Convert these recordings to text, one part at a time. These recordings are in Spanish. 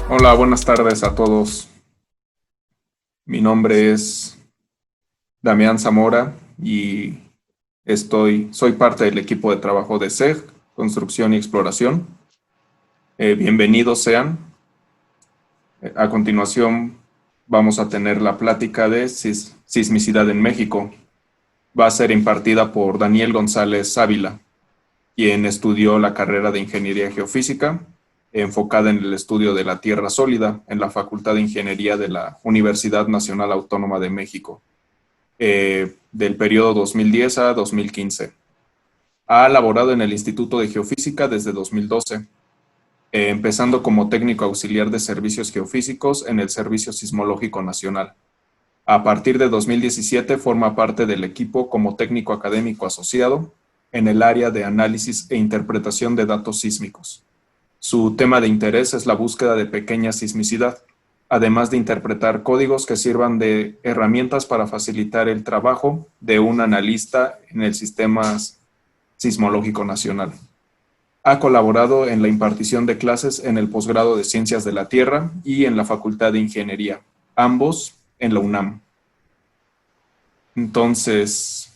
Hola, buenas tardes a todos. Mi nombre es Damián Zamora y soy parte del equipo de trabajo de SEG, Construcción y Exploración. Bienvenidos sean. A continuación vamos a tener la plática de sismicidad en México. Va a ser impartida por Daniel González Ávila, quien estudió la carrera de Ingeniería Geofísica, enfocada en el estudio de la Tierra sólida en la Facultad de Ingeniería de la Universidad Nacional Autónoma de México, del periodo 2010 a 2015. Ha laborado en el Instituto de Geofísica desde 2012, empezando como técnico auxiliar de servicios geofísicos en el Servicio Sismológico Nacional. A partir de 2017 forma parte del equipo como técnico académico asociado en el área de análisis e interpretación de datos sísmicos. Su tema de interés es la búsqueda de pequeña sismicidad, además de interpretar códigos que sirvan de herramientas para facilitar el trabajo de un analista en el Sistema Sismológico Nacional. Ha colaborado en la impartición de clases en el posgrado de Ciencias de la Tierra y en la Facultad de Ingeniería, ambos en la UNAM. Entonces,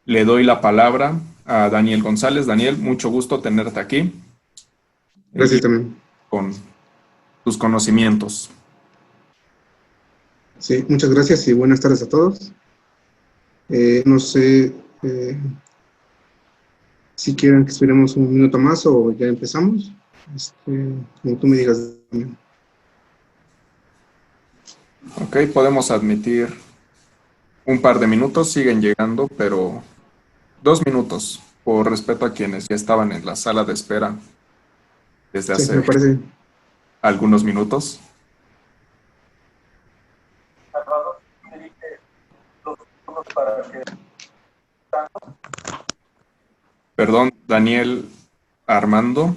le doy la palabra a Daniel González. Daniel, mucho gusto tenerte aquí y Gracias también. con tus conocimientos. Sí, muchas gracias y buenas tardes a todos. No sé si quieren que esperemos un minuto más o ya empezamos. Como tú me digas. Ok, podemos admitir un par de minutos, siguen llegando, pero 2 minutos, por respeto a quienes ya estaban en la sala de espera desde Sí, me hace parece. algunos minutos. Perdón, Daniel Armando,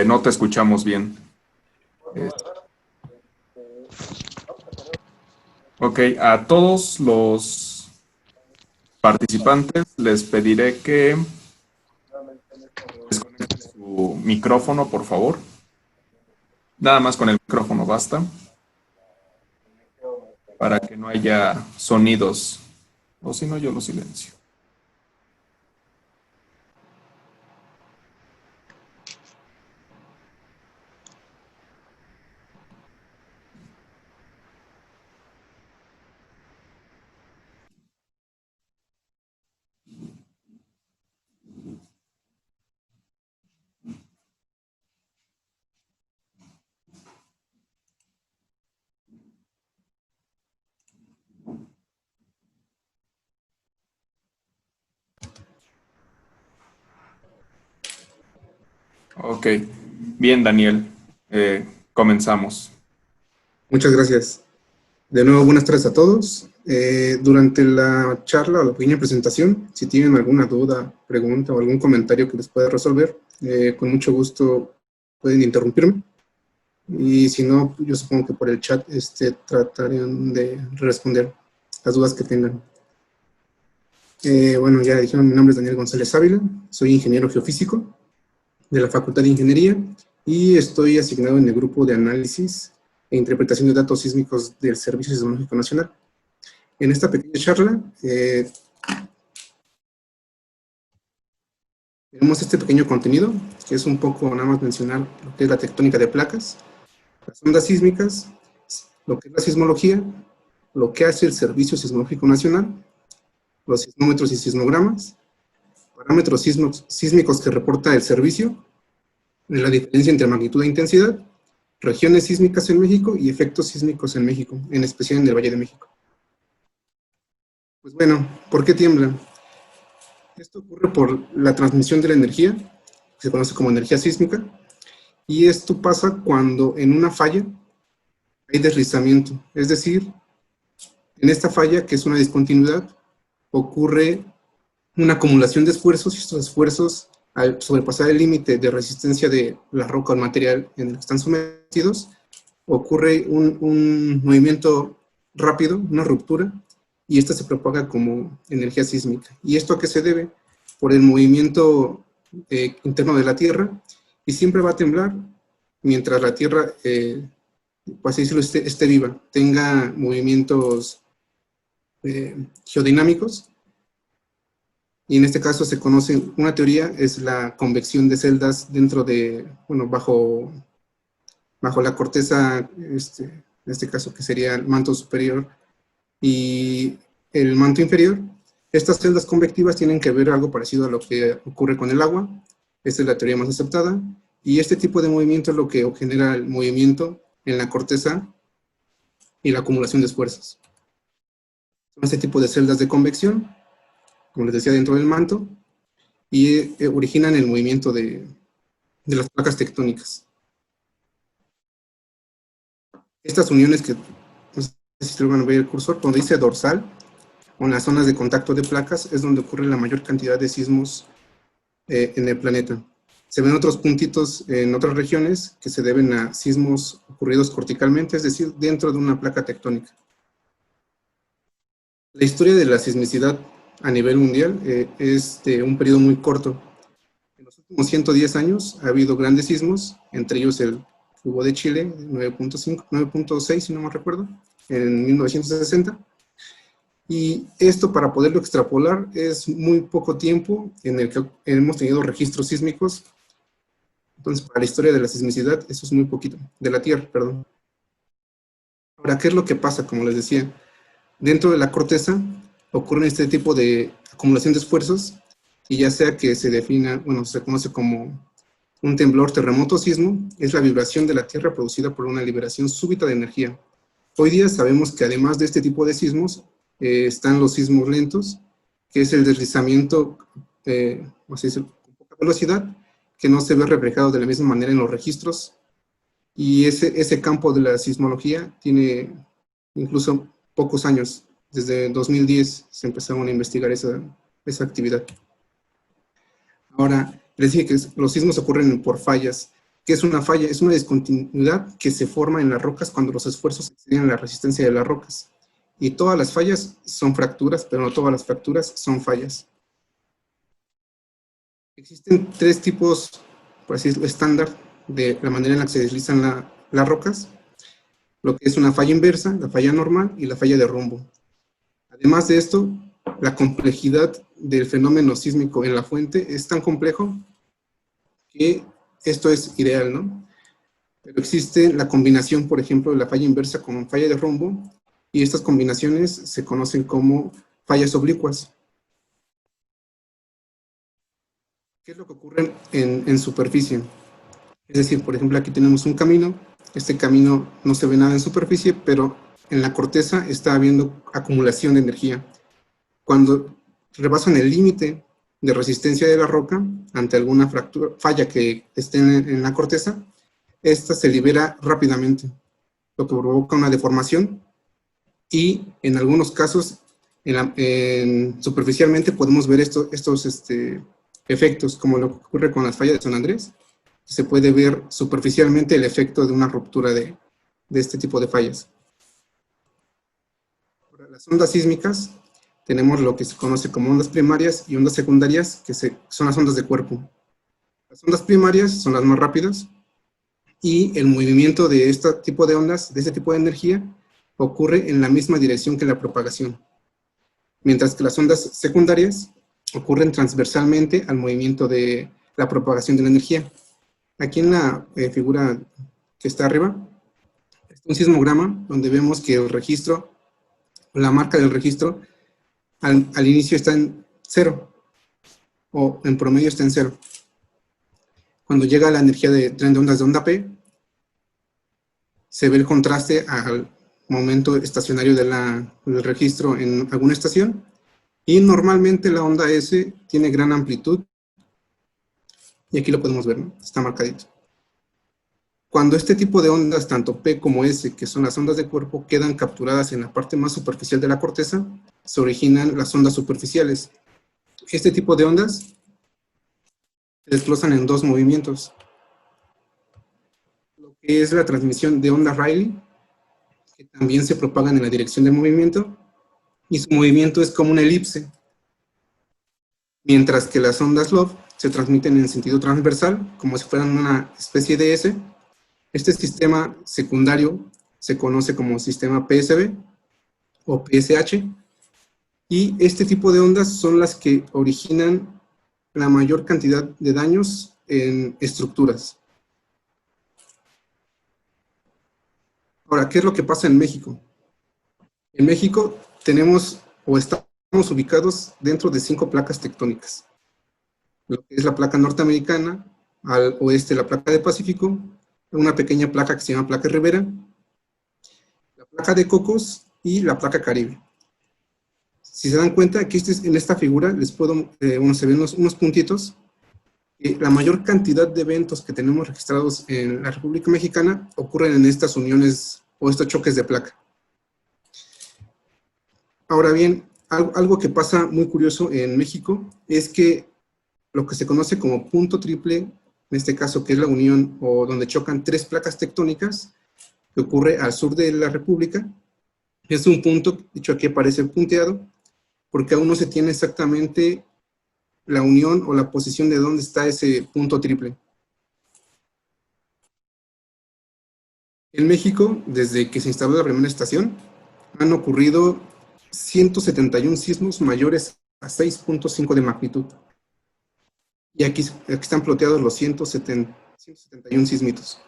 no te escuchamos bien. Eh, ok, a todos los participantes les pediré que desconecten su micrófono, por favor. Nada más con el micrófono basta, para que no haya sonidos, o si no, yo lo silencio. Ok, bien, Daniel, comenzamos. Muchas gracias. De nuevo, buenas tardes a todos. Durante la charla o la pequeña presentación, si tienen alguna duda, pregunta o algún comentario que les pueda resolver, con mucho gusto pueden interrumpirme. Y si no, yo supongo que por el chat tratarían de responder las dudas que tengan. Bueno, ya dijeron, mi nombre es Daniel González Ávila, soy ingeniero geofísico de la Facultad de Ingeniería y estoy asignado en el grupo de análisis e interpretación de datos sísmicos del Servicio Sismológico Nacional. En esta pequeña charla tenemos este pequeño contenido, que es un poco nada más mencionar lo que es la tectónica de placas, las ondas sísmicas, lo que es la sismología, lo que hace el Servicio Sismológico Nacional, los sismómetros y sismogramas, parámetros sísmicos que reporta el servicio, la diferencia entre magnitud e intensidad, regiones sísmicas en México y efectos sísmicos en México, en especial en el Valle de México. Pues bueno, ¿por qué tiembla? Esto ocurre por la transmisión de la energía, que se conoce como energía sísmica, y esto pasa cuando en una falla hay deslizamiento, es decir, en esta falla, que es una discontinuidad, ocurre una acumulación de esfuerzos y estos esfuerzos, al sobrepasar el límite de resistencia de la roca o el material en el que están sometidos, ocurre un movimiento rápido, una ruptura, y esta se propaga como energía sísmica. ¿Y esto a qué se debe? Por el movimiento interno de la Tierra, y siempre va a temblar mientras la Tierra, por así decirlo, esté viva, tenga movimientos geodinámicos, y en este caso se conoce, una teoría es la convección de celdas dentro de, bueno, bajo la corteza, en este caso que sería el manto superior y el manto inferior. Estas celdas convectivas tienen que ver algo parecido a lo que ocurre con el agua. Esta es la teoría más aceptada. Y este tipo de movimiento es lo que genera el movimiento en la corteza y la acumulación de esfuerzos. Son este tipo de celdas de convección, como les decía, dentro del manto, y originan el movimiento de las placas tectónicas. Estas uniones que, no sé si lo van a ver el cursor, donde dice dorsal, o en las zonas de contacto de placas, es donde ocurre la mayor cantidad de sismos en el planeta. Se ven otros puntitos en otras regiones que se deben a sismos ocurridos corticalmente, es decir, dentro de una placa tectónica. La historia de la sismicidad a nivel mundial es de un periodo muy corto. En los últimos 110 años ha habido grandes sismos, entre ellos el que hubo de Chile, 9.5, 9.6, si no me recuerdo, en 1960. Y esto, para poderlo extrapolar, es muy poco tiempo en el que hemos tenido registros sísmicos. Entonces, para la historia de la sismicidad, eso es muy poquito, de la Tierra, perdón. Ahora, ¿qué es lo que pasa? Como les decía, dentro de la corteza ocurren este tipo de acumulación de esfuerzos, y ya sea que se defina, bueno, se conoce como un temblor, terremoto o sismo, es la vibración de la Tierra producida por una liberación súbita de energía. Hoy día sabemos que además de este tipo de sismos, están los sismos lentos, que es el deslizamiento con poca velocidad, que no se ve reflejado de la misma manera en los registros, y ese campo de la sismología tiene incluso pocos años. Desde 2010 se empezaron a investigar esa actividad. Ahora, les dije que los sismos ocurren por fallas. ¿Qué es una falla? Es una discontinuidad que se forma en las rocas cuando los esfuerzos exceden la resistencia de las rocas. Y todas las fallas son fracturas, pero no todas las fracturas son fallas. Existen tres tipos, por así decirlo, estándar de la manera en la que se deslizan las rocas. Lo que es una falla inversa, la falla normal y la falla de rumbo. Además de esto, la complejidad del fenómeno sísmico en la fuente es tan complejo que esto es ideal, ¿no? Pero existe la combinación, por ejemplo, de la falla inversa con falla de rumbo, y estas combinaciones se conocen como fallas oblicuas. ¿Qué es lo que ocurre en superficie? Es decir, por ejemplo, aquí tenemos un camino, este camino no se ve nada en superficie, pero en la corteza está habiendo acumulación de energía. Cuando rebasan el límite de resistencia de la roca ante alguna falla que esté en la corteza, esta se libera rápidamente, lo que provoca una deformación, y en algunos casos, superficialmente podemos ver estos efectos, como lo que ocurre con las fallas de San Andrés. Se puede ver superficialmente el efecto de una ruptura de este tipo de fallas. Para las ondas sísmicas, tenemos lo que se conoce como ondas primarias y ondas secundarias, que son las ondas de cuerpo. Las ondas primarias son las más rápidas, y el movimiento de este tipo de ondas, de este tipo de energía, ocurre en la misma dirección que la propagación. Mientras que las ondas secundarias ocurren transversalmente al movimiento de la propagación de la energía. Aquí en la figura que está arriba, es un sismograma donde vemos que el registro, la marca del registro, al inicio está en 0, o en promedio está en 0. Cuando llega la energía de tren de ondas de onda P, se ve el contraste al momento estacionario del registro en alguna estación, y normalmente la onda S tiene gran amplitud, y aquí lo podemos ver, ¿no? Está marcadito. Cuando este tipo de ondas, tanto P como S, que son las ondas de cuerpo, quedan capturadas en la parte más superficial de la corteza, se originan las ondas superficiales. Este tipo de ondas se desglosan en dos movimientos. Lo que es la transmisión de onda Rayleigh, que también se propagan en la dirección del movimiento, y su movimiento es como una elipse. Mientras que las ondas Love se transmiten en sentido transversal, como si fueran una especie de S, Este sistema secundario se conoce como sistema PSB o PSH, y este tipo de ondas son las que originan la mayor cantidad de daños en estructuras. Ahora, ¿qué es lo que pasa en México? En México tenemos o estamos ubicados dentro de 5 placas tectónicas. Lo que es la placa norteamericana, al oeste la placa de Pacífico, una pequeña placa que se llama placa Rivera, la placa de Cocos y la placa Caribe. Si se dan cuenta, aquí en esta figura les puedo, se ven unos puntitos. La mayor cantidad de eventos que tenemos registrados en la República Mexicana ocurren en estas uniones o estos choques de placa. Ahora bien, algo que pasa muy curioso en México es que lo que se conoce como punto triple, en este caso que es la unión o donde chocan 3 placas tectónicas, que ocurre al sur de la República, es un punto, de hecho aquí aparece punteado, porque aún no se tiene exactamente la unión o la posición de dónde está ese punto triple. En México, desde que se instaló la primera estación, han ocurrido 171 sismos mayores a 6.5 de magnitud. Y aquí están ploteados los 171 sismitos.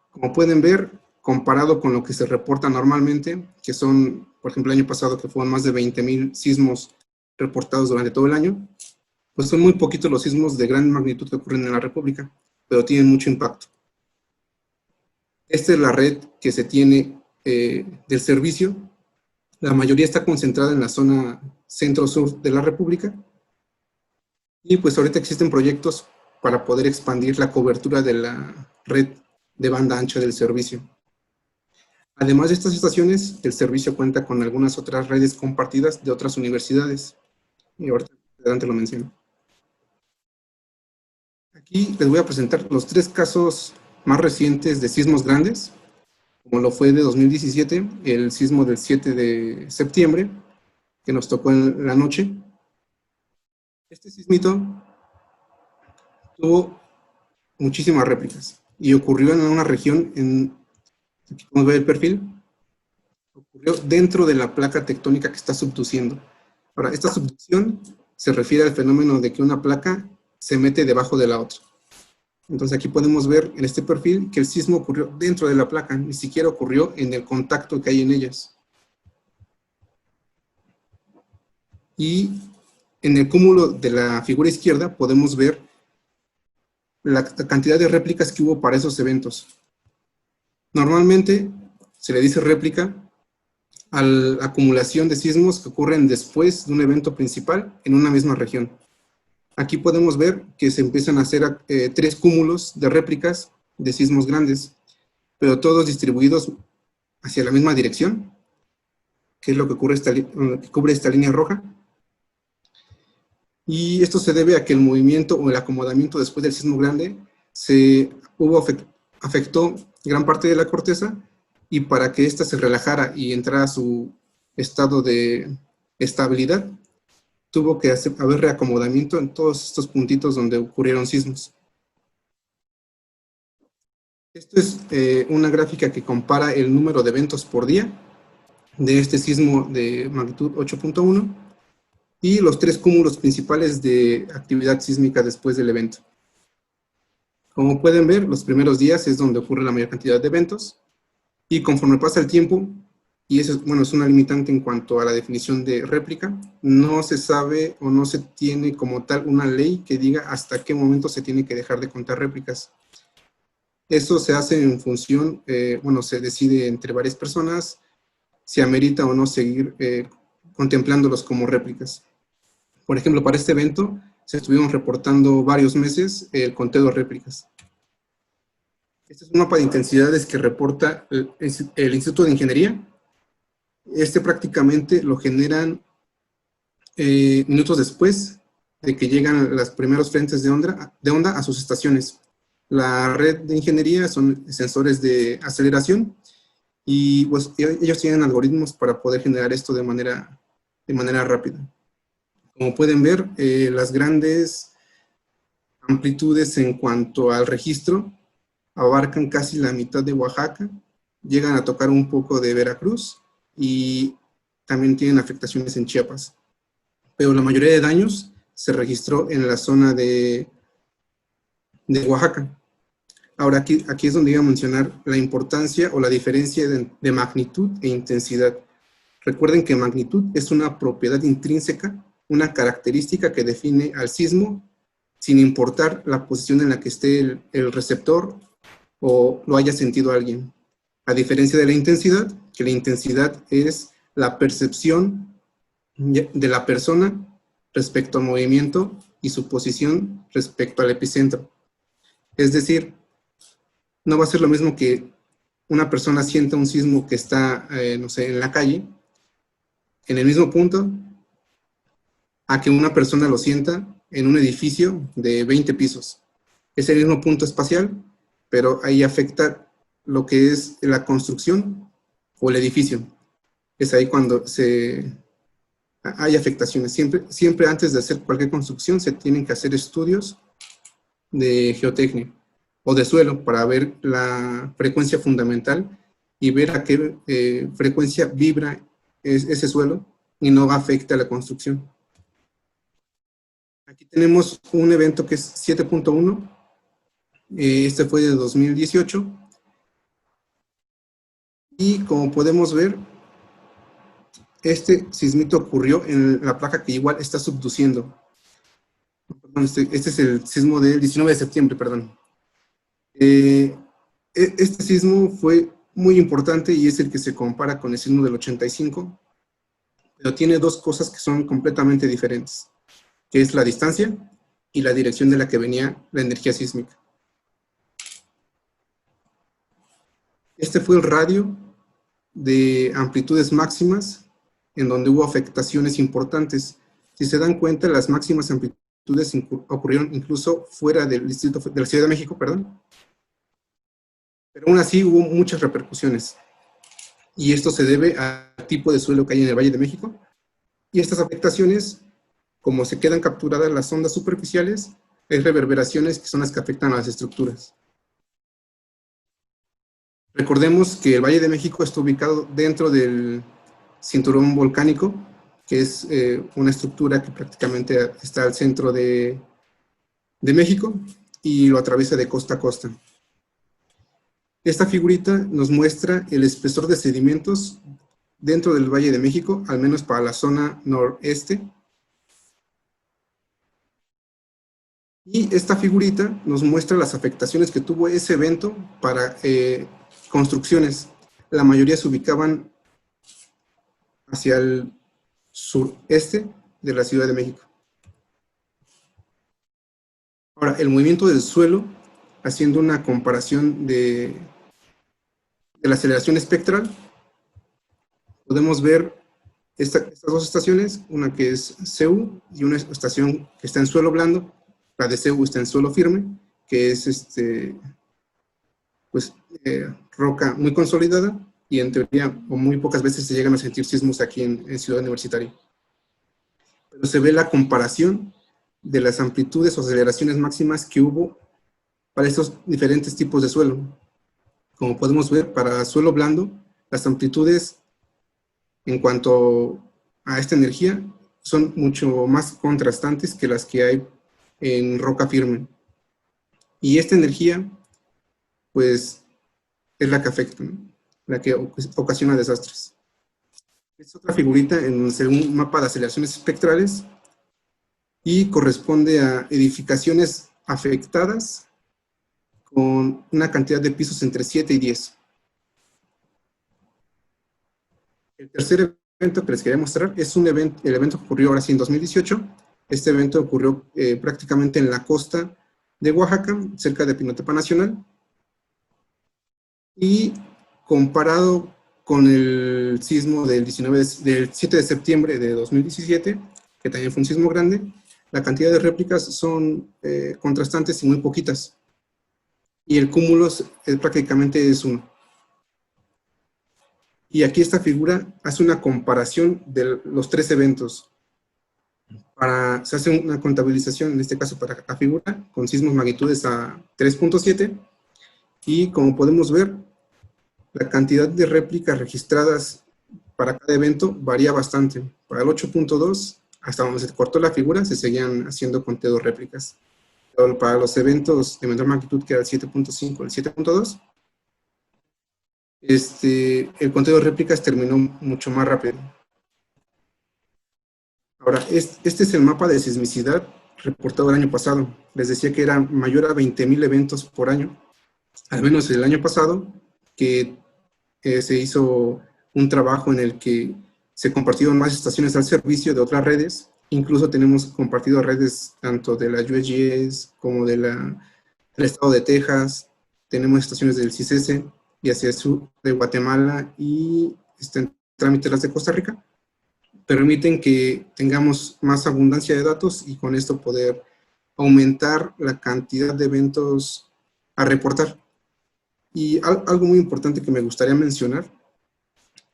Como pueden ver, comparado con lo que se reporta normalmente, que son, por ejemplo, el año pasado que fueron más de 20,000 sismos reportados durante todo el año, pues son muy poquitos los sismos de gran magnitud que ocurren en la República, pero tienen mucho impacto. Esta es la red que se tiene del servicio. La mayoría está concentrada en la zona centro-sur de la República. Y pues ahorita existen proyectos para poder expandir la cobertura de la red de banda ancha del servicio. Además de estas estaciones, el servicio cuenta con algunas otras redes compartidas de otras universidades. Y ahorita adelante lo menciono. Aquí les voy a presentar los 3 casos más recientes de sismos grandes, como lo fue de 2017, el sismo del 7 de septiembre, que nos tocó en la noche. Este sismito tuvo muchísimas réplicas y ocurrió en una región, aquí podemos ver el perfil, ocurrió dentro de la placa tectónica que está subduciendo. Ahora, esta subducción se refiere al fenómeno de que una placa se mete debajo de la otra. Entonces aquí podemos ver en este perfil que el sismo ocurrió dentro de la placa, ni siquiera ocurrió en el contacto que hay en ellas. Y en el cúmulo de la figura izquierda podemos ver la cantidad de réplicas que hubo para esos eventos. Normalmente se le dice réplica a la acumulación de sismos que ocurren después de un evento principal en una misma región. Aquí podemos ver que se empiezan a hacer 3 cúmulos de réplicas de sismos grandes, pero todos distribuidos hacia la misma dirección, que es lo que cubre esta línea roja. Y esto se debe a que el movimiento o el acomodamiento después del sismo grande afectó gran parte de la corteza, y para que ésta se relajara y entrara a su estado de estabilidad, tuvo que haber reacomodamiento en todos estos puntitos donde ocurrieron sismos. Esto es una gráfica que compara el número de eventos por día de este sismo de magnitud 8.1 y los 3 cúmulos principales de actividad sísmica después del evento. Como pueden ver, los primeros días es donde ocurre la mayor cantidad de eventos, y conforme pasa el tiempo, y eso es una limitante en cuanto a la definición de réplica, no se sabe o no se tiene como tal una ley que diga hasta qué momento se tiene que dejar de contar réplicas. Eso se hace en función, se decide entre varias personas si amerita o no seguir contemplándolos como réplicas. Por ejemplo, para este evento se estuvieron reportando varios meses el conteo de réplicas. Este es un mapa de intensidades que reporta el Instituto de Ingeniería. Este prácticamente lo generan minutos después de que llegan los primeros frentes de onda a sus estaciones. La red de ingeniería son sensores de aceleración, y pues ellos tienen algoritmos para poder generar esto de manera rápida. Como pueden ver, las grandes amplitudes en cuanto al registro abarcan casi la mitad de Oaxaca, llegan a tocar un poco de Veracruz y también tienen afectaciones en Chiapas. Pero la mayoría de daños se registró en la zona de Oaxaca. Ahora, aquí es donde iba a mencionar la importancia o la diferencia de magnitud e intensidad. Recuerden que magnitud es una propiedad intrínseca, una característica que define al sismo sin importar la posición en la que esté el receptor o lo haya sentido alguien. A diferencia de la intensidad, que la intensidad es la percepción de la persona respecto al movimiento y su posición respecto al epicentro. Es decir, no va a ser lo mismo que una persona sienta un sismo que está, no sé, en la calle, en el mismo punto, a que una persona lo sienta en un edificio de 20 pisos. Es el mismo punto espacial, pero ahí afecta lo que es la construcción o el edificio. Es ahí cuando hay afectaciones. Siempre antes de hacer cualquier construcción se tienen que hacer estudios de geotecnia o de suelo para ver la frecuencia fundamental y ver a qué frecuencia vibra ese suelo y no afecta a la construcción. Aquí tenemos un evento que es 7.1. Este fue de 2018. Y como podemos ver, este sismito ocurrió en la placa que igual está subduciendo. Perdón, este es el sismo del 19 de septiembre, perdón. Este sismo fue muy importante y es el que se compara con el sismo del 85, pero tiene dos cosas que son completamente diferentes, que es la distancia y la dirección de la que venía la energía sísmica. Este fue el radio de amplitudes máximas en donde hubo afectaciones importantes. Si se dan cuenta, las máximas amplitudes ocurrieron incluso fuera del distrito de la Ciudad de México, perdón. Pero aún así hubo muchas repercusiones. Y esto se debe al tipo de suelo que hay en el Valle de México. Y estas afectaciones, como se quedan capturadas las ondas superficiales, hay reverberaciones que son las que afectan a las estructuras. Recordemos que el Valle de México está ubicado dentro del cinturón volcánico, que es una estructura que prácticamente está al centro de México y lo atraviesa de costa a costa. Esta figurita nos muestra el espesor de sedimentos dentro del Valle de México, al menos para la zona noreste. Y esta figurita nos muestra las afectaciones que tuvo ese evento para construcciones. La mayoría se ubicaban hacia el sureste de la Ciudad de México. Ahora, el movimiento del suelo, haciendo una comparación de la aceleración espectral, podemos ver estas dos estaciones, una que es CEU y una estación que está en suelo blando. La de CEU está en suelo firme, que es roca muy consolidada, y en teoría o muy pocas veces se llegan a sentir sismos aquí en Ciudad Universitaria. Pero se ve la comparación de las amplitudes o aceleraciones máximas que hubo para estos diferentes tipos de suelo. Como podemos ver, para suelo blando, las amplitudes en cuanto a esta energía son mucho más contrastantes que las que hay en roca firme. Y esta energía, pues, es la que afecta, ¿no? La que ocasiona desastres. Es otra figurita en un mapa de aceleraciones espectrales y corresponde a edificaciones afectadas con una cantidad de pisos entre 7 y 10. El tercer evento que les quería mostrar es el evento que ocurrió ahora sí en 2018. Este evento ocurrió prácticamente en la costa de Oaxaca, cerca de Pinotepa Nacional. Y comparado con el sismo del 7 de septiembre de 2017, que también fue un sismo grande, la cantidad de réplicas son contrastantes y muy poquitas. Y el cúmulo prácticamente es 1. Y aquí esta figura hace una comparación de los 3 eventos. Se hace una contabilización, en este caso para la figura, con sismos magnitudes a 3.7 Y como podemos ver, la cantidad de réplicas registradas para cada evento varía bastante. Para el 8.2, hasta donde se cortó la figura, se seguían haciendo conteo de réplicas. Pero para los eventos de menor magnitud, que era el 7.5, el 7.2, el conteo de réplicas terminó mucho más rápido. Ahora, este es el mapa de sismicidad reportado el año pasado. Les decía que era mayor a 20,000 eventos por año. Al menos el año pasado, que se hizo un trabajo en el que se compartieron más estaciones al servicio de otras redes. Incluso tenemos compartido redes tanto de la USGS como del estado de Texas. Tenemos estaciones del CICESE y hacia el sur de Guatemala y en trámite las de Costa Rica. Permiten que tengamos más abundancia de datos y con esto poder aumentar la cantidad de eventos a reportar. Y algo muy importante que me gustaría mencionar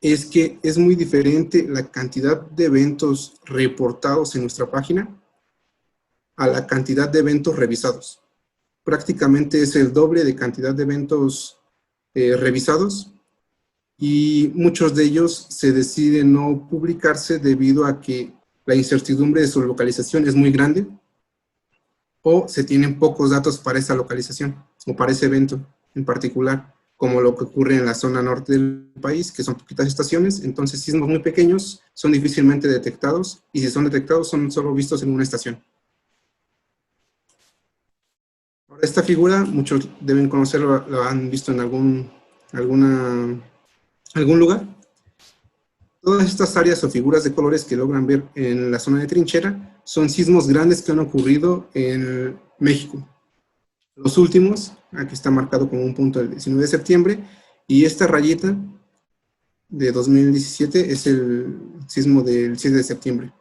es que es muy diferente la cantidad de eventos reportados en nuestra página a la cantidad de eventos revisados. Prácticamente es el doble de cantidad de eventos revisados y muchos de ellos se deciden no publicarse debido a que la incertidumbre de su localización es muy grande o se tienen pocos datos para esa localización o para ese evento en particular, como lo que ocurre en la zona norte del país, que son poquitas estaciones. Entonces sismos muy pequeños son difícilmente detectados y si son detectados son solo vistos en una estación. Ahora, esta figura muchos deben conocerlo, lo han visto en algún lugar. Todas estas áreas o figuras de colores que logran ver en la zona de trinchera son sismos grandes que han ocurrido en México. Los últimos, aquí está marcado como un punto el 19 de septiembre, y esta rayita de 2017 es el sismo del 7 de septiembre.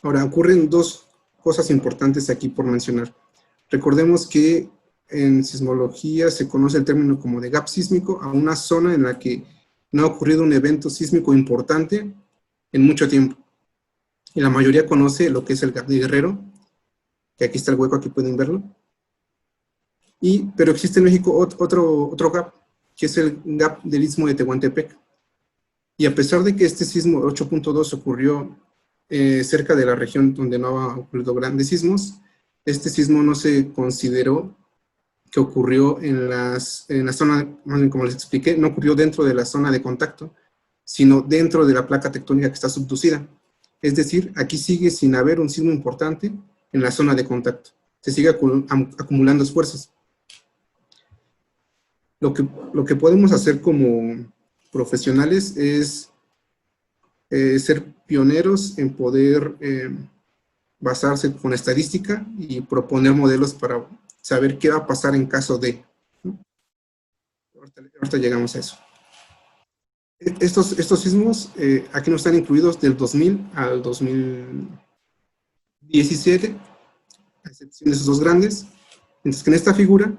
Ahora, ocurren dos cosas importantes aquí por mencionar. Recordemos que en sismología se conoce el término como de gap sísmico a una zona en la que no ha ocurrido un evento sísmico importante en mucho tiempo. Y la mayoría conoce lo que es el gap de Guerrero, que aquí está el hueco, aquí pueden verlo. Pero existe en México otro gap, que es el gap del Istmo de Tehuantepec. Y a pesar de que este sismo 8.2 ocurrió cerca de la región donde no ha ocurrido grandes sismos, este sismo no se consideró que ocurrió en la zona, como les expliqué, no ocurrió dentro de la zona de contacto, sino dentro de la placa tectónica que está subducida. Es decir, aquí sigue sin haber un sismo importante en la zona de contacto. Se sigue acumulando esfuerzos. Lo que podemos hacer como profesionales es ser pioneros en poder basarse con estadística y proponer modelos para saber qué va a pasar en caso de. Ahorita llegamos a eso. Estos sismos aquí no están incluidos del 2000 al 2017, a excepción de esos dos grandes, mientras que en esta figura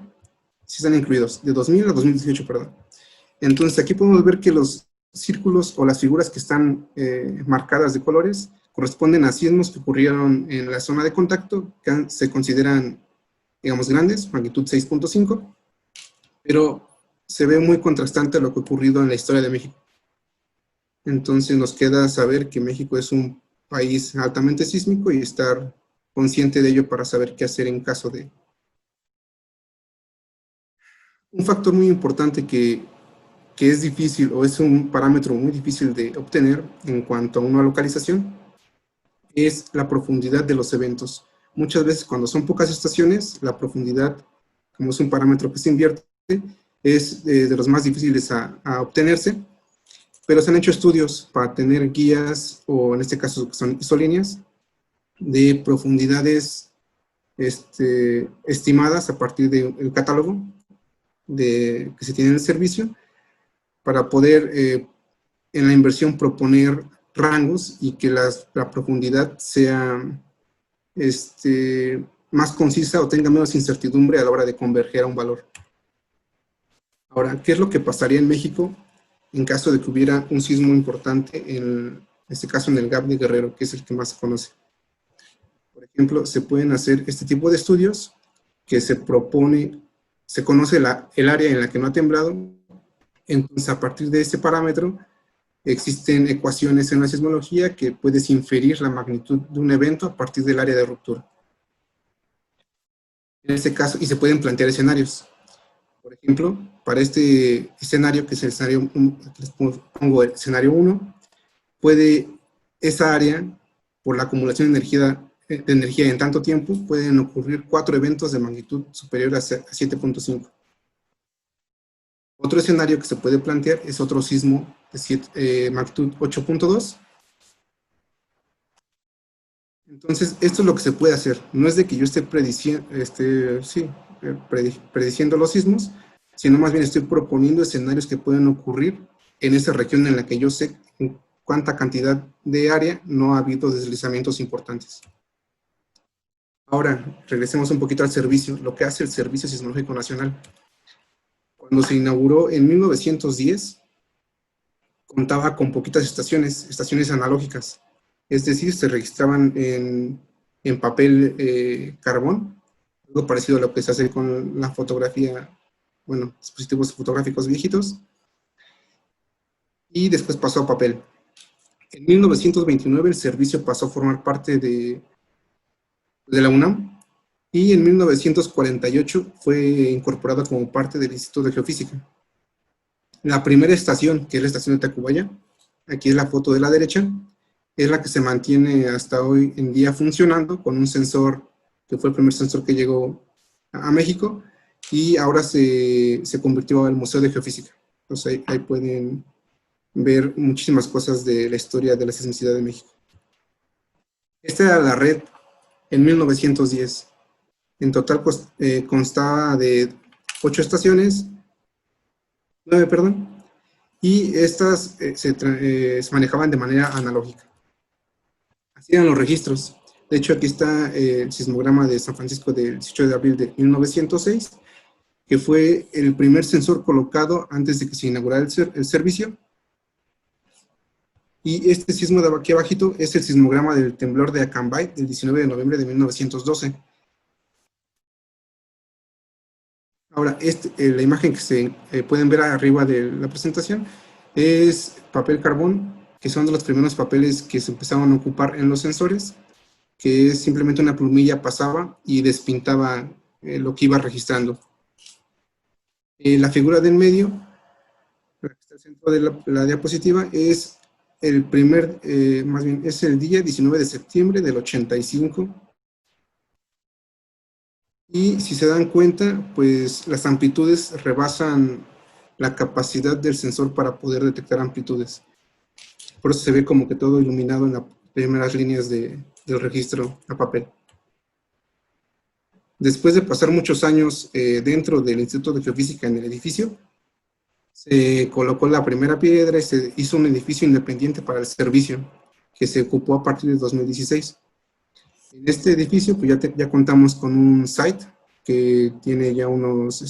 sí están incluidos, de 2000 a 2018, perdón. Entonces aquí podemos ver que los círculos o las figuras que están marcadas de colores corresponden a sismos que ocurrieron en la zona de contacto, que se consideran, digamos, grandes, magnitud 6.5, pero se ve muy contrastante a lo que ha ocurrido en la historia de México. Entonces nos queda saber que México es un país altamente sísmico y estar consciente de ello para saber qué hacer en caso de. Un factor muy importante que es difícil o es un parámetro muy difícil de obtener en cuanto a una localización es la profundidad de los eventos. Muchas veces cuando son pocas estaciones, la profundidad, como es un parámetro que se invierte, es de los más difíciles a obtenerse, pero se han hecho estudios para tener guías, o en este caso son isolíneas, de profundidades estimadas a partir del catálogo que se tiene en el servicio, para poder en la inversión proponer rangos y que la profundidad sea más concisa o tenga menos incertidumbre a la hora de converger a un valor. Ahora, ¿qué es lo que pasaría en México en caso de que hubiera un sismo importante, en este caso en el Gap de Guerrero, que es el que más se conoce? Por ejemplo, se pueden hacer este tipo de estudios que se propone se conoce el área en la que no ha temblado, entonces a partir de ese parámetro existen ecuaciones en la sismología que puedes inferir la magnitud de un evento a partir del área de ruptura. En este caso, y se pueden plantear escenarios. Por ejemplo, para este escenario, que es el escenario, les pongo el escenario 1, puede esa área, por la acumulación de energía en tanto tiempo, pueden ocurrir 4 eventos de magnitud superior a 7.5. Otro escenario que se puede plantear es otro sismo de magnitud 8.2. Entonces, esto es lo que se puede hacer. No es de que yo esté prediciendo los sismos, sino más bien estoy proponiendo escenarios que pueden ocurrir en esa región en la que yo sé cuánta cantidad de área no ha habido deslizamientos importantes. Ahora, regresemos un poquito al servicio, lo que hace el Servicio Sismológico Nacional. Cuando se inauguró en 1910, contaba con poquitas estaciones analógicas. Es decir, se registraban en papel carbón, algo parecido a lo que se hace con la fotografía, bueno, dispositivos fotográficos viejitos, y después pasó a papel. En 1929 el servicio pasó a formar parte de la UNAM, y en 1948 fue incorporado como parte del Instituto de Geofísica. La primera estación, que es la estación de Tacubaya, aquí es la foto de la derecha, es la que se mantiene hasta hoy en día funcionando con un sensor, que fue el primer sensor que llegó a México, y ahora se convirtió al Museo de Geofísica. Entonces ahí pueden ver muchísimas cosas de la historia de la sismicidad de México. Esta era la red en 1910. En total constaba de 8 estaciones, 9, perdón, y estas se manejaban de manera analógica. Así eran los registros. De hecho, aquí está el sismograma de San Francisco del 18 de abril de 1906, que fue el primer sensor colocado antes de que se inaugurara el servicio. Y este sismo de aquí abajito es el sismograma del temblor de Acambay del 19 de noviembre de 1912. Ahora, la imagen que se pueden ver arriba de la presentación es papel carbón, que son de los primeros papeles que se empezaron a ocupar en los sensores, que es simplemente una plumilla pasaba y despintaba lo que iba registrando. La figura del medio, la que está al centro de la diapositiva, es más bien es el día 19 de septiembre del 85. Y si se dan cuenta, pues las amplitudes rebasan la capacidad del sensor para poder detectar amplitudes. Por eso se ve como que todo iluminado en las primeras líneas del registro a papel. Después de pasar muchos años dentro del Instituto de Geofísica en el edificio, se colocó la primera piedra y se hizo un edificio independiente para el servicio, que se ocupó a partir de 2016. En este edificio pues ya contamos con un site que tiene ya unos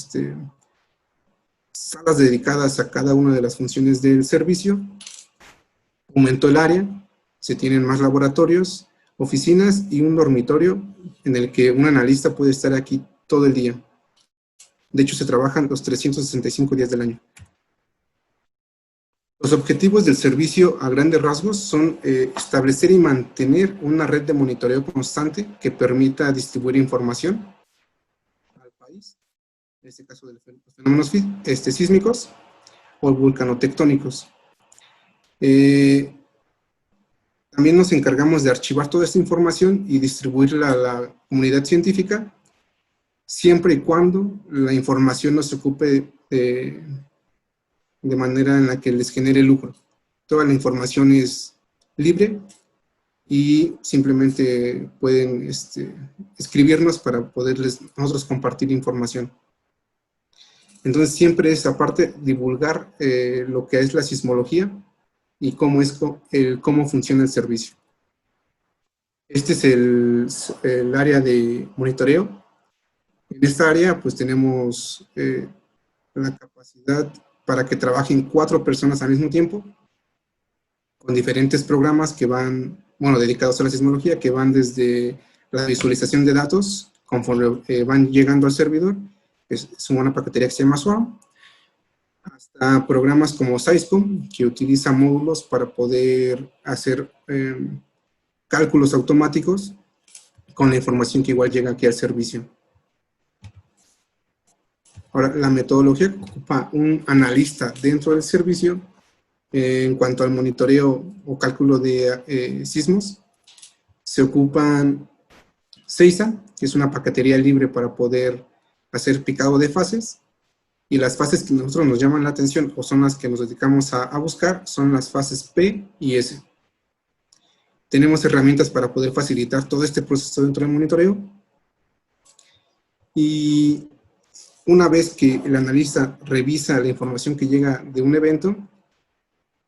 salas dedicadas a cada una de las funciones del servicio. Aumentó el área, se tienen más laboratorios, oficinas y un dormitorio en el que un analista puede estar aquí todo el día. De hecho, se trabajan los 365 días del año. Los objetivos del servicio a grandes rasgos son establecer y mantener una red de monitoreo constante que permita distribuir información al país, en este caso de los fenómenos sísmicos o vulcanotectónicos. También nos encargamos de archivar toda esta información y distribuirla a la comunidad científica, siempre y cuando la información no se ocupe de manera en la que les genere lucro. Toda la información es libre y simplemente pueden escribirnos para poderles nosotros compartir información. Entonces siempre es aparte divulgar lo que es la sismología y cómo funciona el servicio. Este es el área de monitoreo. En esta área pues tenemos la capacidad para que trabajen 4 personas al mismo tiempo, con diferentes programas que van, dedicados a la sismología, que van desde la visualización de datos, conforme van llegando al servidor, es una paquetería que se llama SWARM, hasta programas como Syscom, que utiliza módulos para poder hacer cálculos automáticos con la información que igual llega aquí al servicio. Ahora, la metodología que ocupa un analista dentro del servicio en cuanto al monitoreo o cálculo de sismos, se ocupan Seiza, que es una paquetería libre para poder hacer picado de fases, y las fases que a nosotros nos llaman la atención o son las que nos dedicamos a buscar son las fases P y S. Tenemos herramientas para poder facilitar todo este proceso dentro del monitoreo, y una vez que el analista revisa la información que llega de un evento,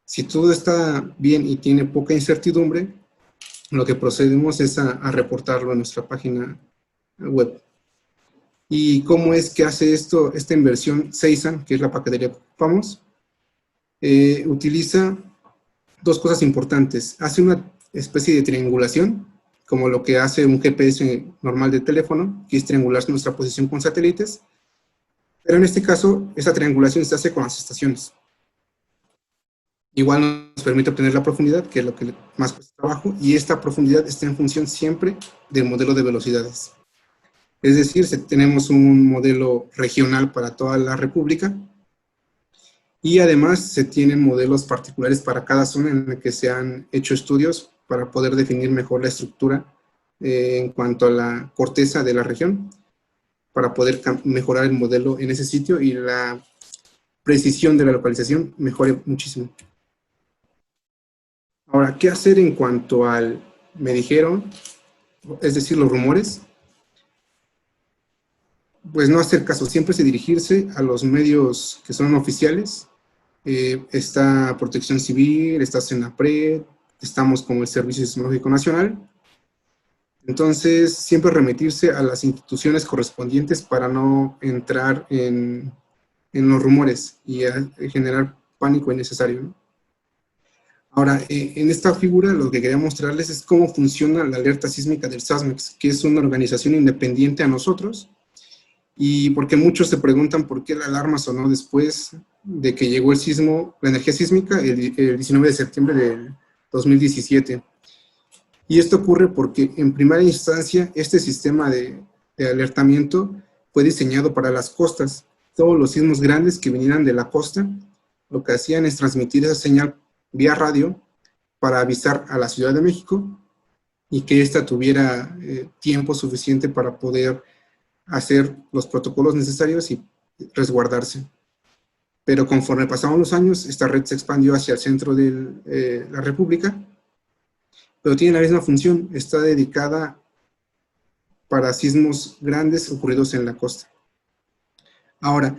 si todo está bien y tiene poca incertidumbre, lo que procedemos es a reportarlo en nuestra página web. ¿Y cómo es que hace esta inversión Seiza, que es la paquetería que ocupamos? Utiliza dos cosas importantes. Hace una especie de triangulación, como lo que hace un GPS normal de teléfono, que es triangular nuestra posición con satélites, pero en este caso, esa triangulación se hace con las estaciones. Igual nos permite obtener la profundidad, que es lo que más cuesta trabajo, y esta profundidad está en función siempre del modelo de velocidades. Es decir, tenemos un modelo regional para toda la República, y además se tienen modelos particulares para cada zona en la que se han hecho estudios para poder definir mejor la estructura en cuanto a la corteza de la región, para poder mejorar el modelo en ese sitio y la precisión de la localización mejore muchísimo. Ahora, ¿qué hacer en cuanto al me dijeron, es decir, los rumores? Pues no hacer caso, siempre dirigirse a los medios que son oficiales. Está Protección Civil, está Senapred, estamos como el Servicio Sismológico Nacional. Entonces, siempre remitirse a las instituciones correspondientes para no entrar en los rumores y generar pánico innecesario, ¿no? Ahora, en esta figura lo que quería mostrarles es cómo funciona la alerta sísmica del SASMEX, que es una organización independiente a nosotros, y porque muchos se preguntan por qué la alarma sonó después de que llegó el sismo, la energía sísmica, el 19 de septiembre del 2017. Y esto ocurre porque en primera instancia este sistema de alertamiento fue diseñado para las costas. Todos los sismos grandes que vinieran de la costa, lo que hacían es transmitir esa señal vía radio para avisar a la Ciudad de México y que ésta tuviera tiempo suficiente para poder hacer los protocolos necesarios y resguardarse. Pero conforme pasaron los años, esta red se expandió hacia el centro de la República, pero tiene la misma función, está dedicada para sismos grandes ocurridos en la costa. Ahora,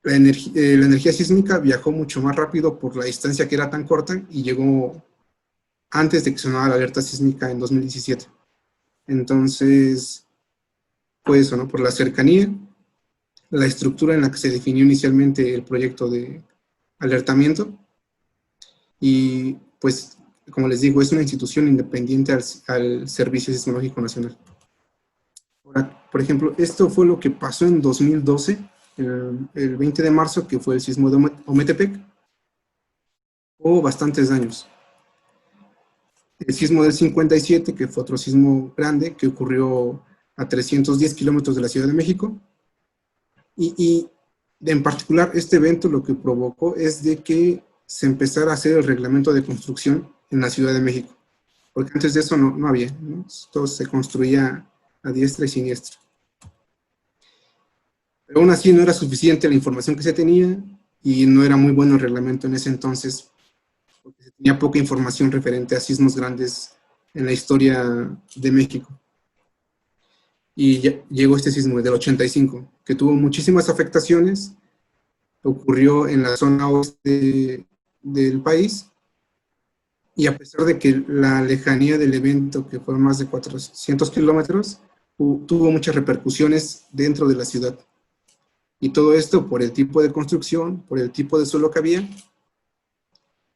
la energía sísmica viajó mucho más rápido por la distancia que era tan corta y llegó antes de que sonara la alerta sísmica en 2017. Entonces, pues eso, ¿no? Por la cercanía, la estructura en la que se definió inicialmente el proyecto de alertamiento y, pues, como les digo, es una institución independiente al Servicio Sismológico Nacional. Ahora, por ejemplo, esto fue lo que pasó en 2012, el 20 de marzo, que fue el sismo de Ometepec. Hubo bastantes daños. El sismo del 57, que fue otro sismo grande, que ocurrió a 310 kilómetros de la Ciudad de México. Y en particular, este evento lo que provocó es de que se empezara a hacer el reglamento de construcción en la Ciudad de México. Porque antes de eso no había, ¿no? Todo se construía a diestra y siniestra. Pero aún así no era suficiente la información que se tenía y no era muy bueno el reglamento en ese entonces, porque se tenía poca información referente a sismos grandes en la historia de México. Y llegó este sismo del 85, que tuvo muchísimas afectaciones, ocurrió en la zona oeste del país, y a pesar de que la lejanía del evento, que fueron más de 400 kilómetros, tuvo muchas repercusiones dentro de la ciudad. Y todo esto por el tipo de construcción, por el tipo de suelo que había,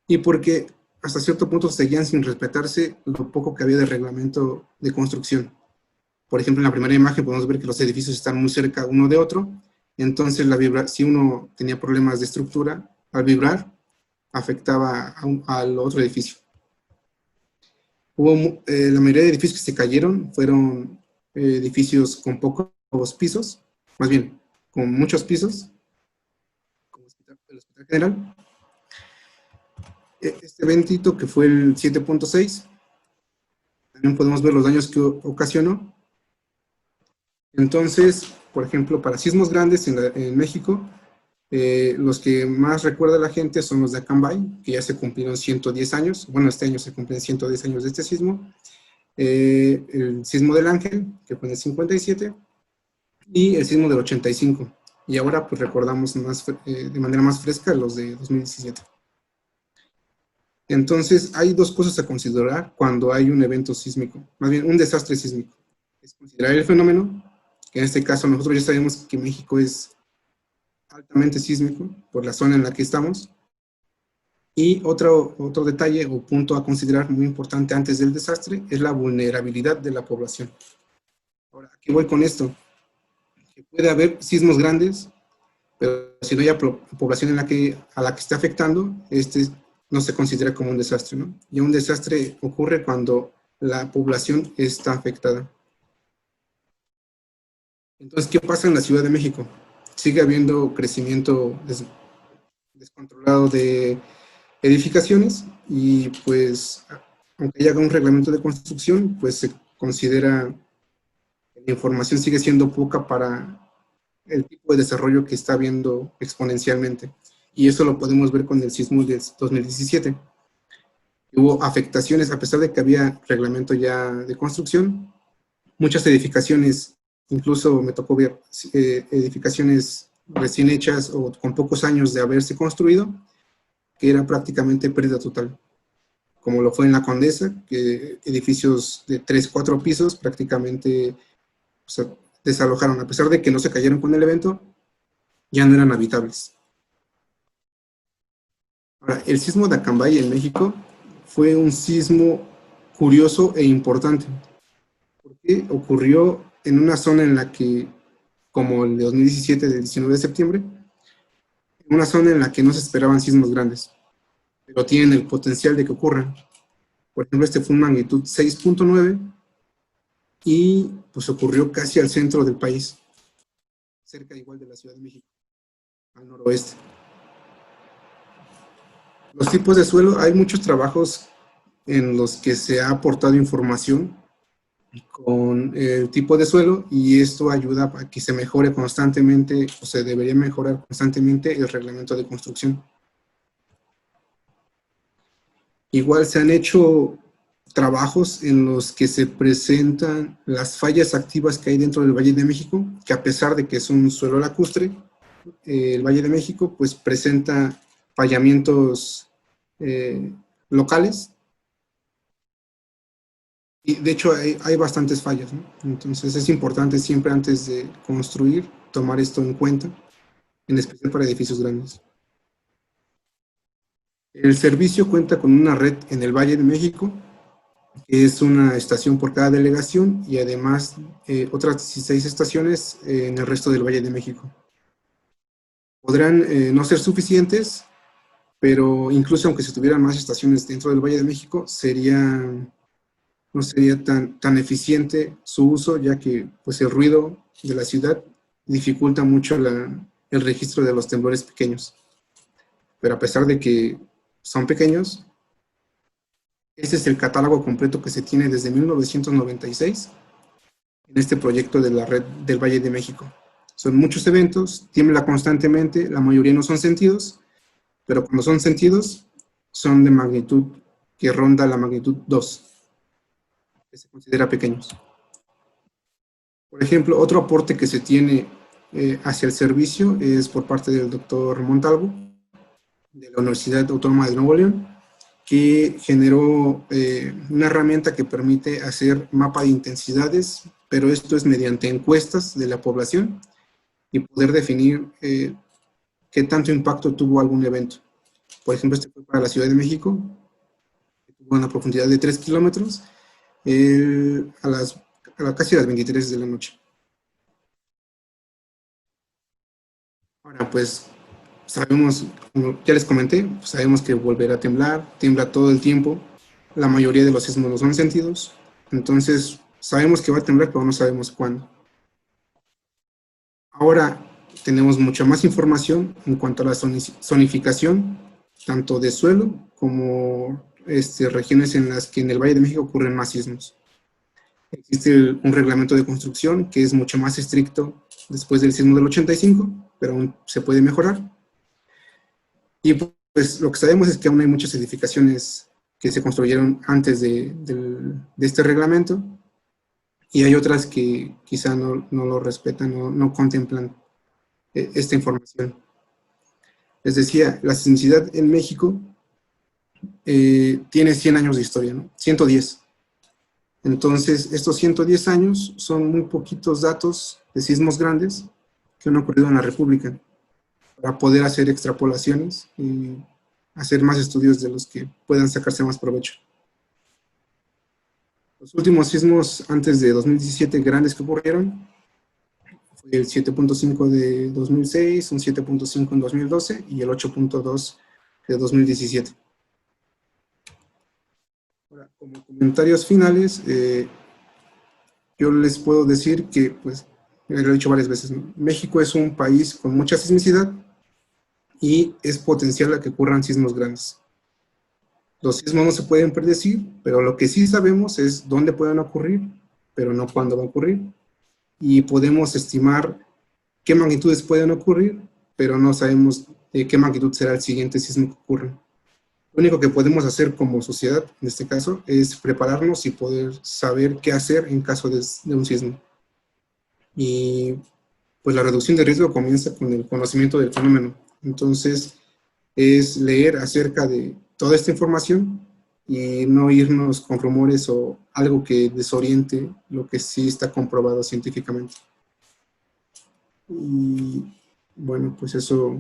y porque hasta cierto punto seguían sin respetarse lo poco que había de reglamento de construcción. Por ejemplo, en la primera imagen podemos ver que los edificios están muy cerca uno de otro, entonces si uno tenía problemas de estructura, al vibrar, afectaba al otro edificio. La mayoría de edificios que se cayeron fueron edificios con pocos pisos, más bien, con muchos pisos, como el Hospital General. Este eventito, que fue el 7.6, también podemos ver los daños que ocasionó. Entonces, por ejemplo, para sismos grandes en México, los que más recuerda la gente son los de Acambay, que ya se cumplieron 110 años. Bueno, este año se cumplen 110 años de este sismo. El sismo del Ángel, que fue en el 57, y el sismo del 85. Y ahora pues recordamos de manera más fresca los de 2017. Entonces, hay dos cosas a considerar cuando hay un evento sísmico, más bien un desastre sísmico. Es considerar el fenómeno, que en este caso nosotros ya sabemos que México es altamente sísmico por la zona en la que estamos. Y otro detalle o punto a considerar muy importante antes del desastre es la vulnerabilidad de la población. Ahora, ¿a qué voy con esto? Que puede haber sismos grandes, pero si no hay población a la que está afectando, este no se considera como un desastre, ¿no? Y un desastre ocurre cuando la población está afectada. Entonces, ¿qué pasa en la Ciudad de México? Sigue habiendo crecimiento descontrolado de edificaciones y pues, aunque haya un reglamento de construcción, pues se considera que la información sigue siendo poca para el tipo de desarrollo que está habiendo exponencialmente. Y eso lo podemos ver con el sismo de 2017. Hubo afectaciones, a pesar de que había reglamento ya de construcción, muchas edificaciones, incluso me tocó ver edificaciones recién hechas o con pocos años de haberse construido, que era prácticamente pérdida total, como lo fue en la Condesa, que edificios de 3, 4 pisos prácticamente, o sea, desalojaron, a pesar de que no se cayeron con el evento, ya no eran habitables. Ahora, el sismo de Acambay en México fue un sismo curioso e importante, porque ocurrió en una zona en la que, como el de 2017, del 19 de septiembre, en una zona en la que no se esperaban sismos grandes, pero tienen el potencial de que ocurran. Por ejemplo, este fue una magnitud 6.9 y pues ocurrió casi al centro del país, cerca igual de la Ciudad de México, al noroeste. Los tipos de suelo, hay muchos trabajos en los que se ha aportado información con el tipo de suelo y esto ayuda a que se mejore constantemente, o se debería mejorar constantemente el reglamento de construcción. Igual se han hecho trabajos en los que se presentan las fallas activas que hay dentro del Valle de México, que a pesar de que es un suelo lacustre, el Valle de México pues presenta fallamientos locales. Y de hecho hay bastantes fallas, ¿no? Entonces es importante siempre antes de construir tomar esto en cuenta, en especial para edificios grandes. El servicio cuenta con una red en el Valle de México, que es una estación por cada delegación, y además otras 16 estaciones en el resto del Valle de México. Podrán no ser suficientes, pero incluso aunque se tuvieran más estaciones dentro del Valle de México, no sería tan eficiente su uso, ya que pues, el ruido de la ciudad dificulta mucho el registro de los temblores pequeños. Pero a pesar de que son pequeños, este es el catálogo completo que se tiene desde 1996 en este proyecto de la red del Valle de México. Son muchos eventos, tiembla constantemente, la mayoría no son sentidos, pero cuando son sentidos, son de magnitud que ronda la magnitud 2, que se considera pequeños. Por ejemplo, otro aporte que se tiene hacia el servicio es por parte del doctor Montalvo, de la Universidad Autónoma de Nuevo León, que generó una herramienta que permite hacer mapa de intensidades, pero esto es mediante encuestas de la población y poder definir qué tanto impacto tuvo algún evento. Por ejemplo, este fue para la Ciudad de México, que tuvo una profundidad de 3 kilómetros. A las casi a las 23 de la noche. Ahora, pues, sabemos, como ya les comenté, pues, sabemos que volverá a temblar, tiembla todo el tiempo, la mayoría de los sismos no son sentidos, entonces sabemos que va a temblar, pero no sabemos cuándo. Ahora tenemos mucha más información en cuanto a la zonificación, tanto de suelo como regiones en las que en el Valle de México ocurren más sismos. Existe un reglamento de construcción que es mucho más estricto después del sismo del 85, pero aún se puede mejorar. Y pues lo que sabemos es que aún hay muchas edificaciones que se construyeron antes de este reglamento, y hay otras que quizá no lo respetan, no contemplan esta información. Les decía, la sismicidad en México tiene 100 años de historia, ¿no? 110. Entonces, estos 110 años son muy poquitos datos de sismos grandes que han ocurrido en la República para poder hacer extrapolaciones y hacer más estudios de los que puedan sacarse más provecho. Los últimos sismos antes de 2017 grandes que ocurrieron fue el 7.5 de 2006, un 7.5 en 2012 y el 8.2 de 2017. Ahora, como comentarios finales, yo les puedo decir que, pues, lo he dicho varias veces, ¿no? México es un país con mucha sismicidad y es potencial a que ocurran sismos grandes. Los sismos no se pueden predecir, pero lo que sí sabemos es dónde pueden ocurrir, pero no cuándo van a ocurrir. Y podemos estimar qué magnitudes pueden ocurrir, pero no sabemos de qué magnitud será el siguiente sismo que ocurra. Lo único que podemos hacer como sociedad, en este caso, es prepararnos y poder saber qué hacer en caso de un sismo. Y pues la reducción de riesgo comienza con el conocimiento del fenómeno. Entonces, es leer acerca de toda esta información y no irnos con rumores o algo que desoriente lo que sí está comprobado científicamente. Y bueno, pues eso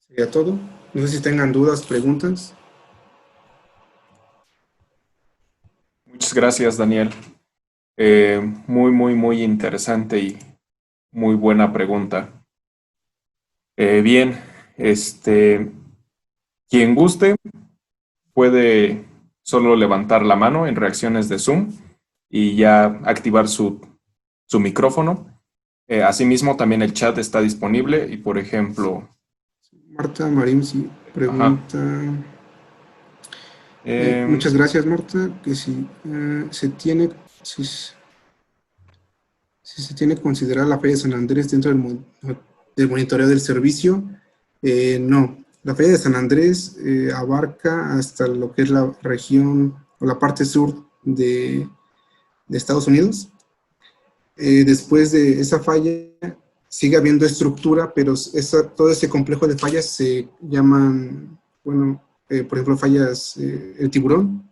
sería todo. No sé si tengan dudas, preguntas. Muchas gracias, Daniel. Muy interesante y muy buena pregunta. Bien, quien guste puede solo levantar la mano en reacciones de Zoom y ya activar su micrófono. Asimismo, también el chat está disponible y, por ejemplo... Marta Marín sí pregunta... muchas gracias, Marta, que si se tiene considerada la falla de San Andrés dentro del monitoreo del servicio. No, la falla de San Andrés abarca hasta lo que es la región o la parte sur de Estados Unidos. Después de esa falla sigue habiendo estructura, pero todo ese complejo de fallas se llaman, bueno, por ejemplo, fallas El Tiburón,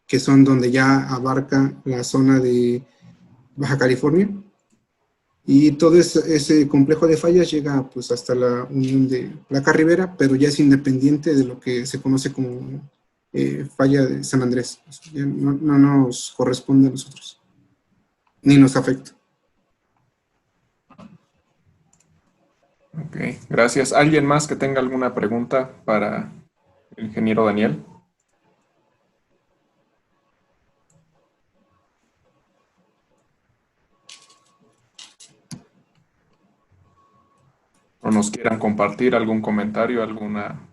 que son donde ya abarca la zona de Baja California. Y todo ese complejo de fallas llega pues hasta la unión de Placa Rivera, pero ya es independiente de lo que se conoce como falla de San Andrés. No nos corresponde a nosotros, ni nos afecta. Ok, gracias. ¿Alguien más que tenga alguna pregunta para el ingeniero Daniel? ¿O nos quieran compartir algún comentario, alguna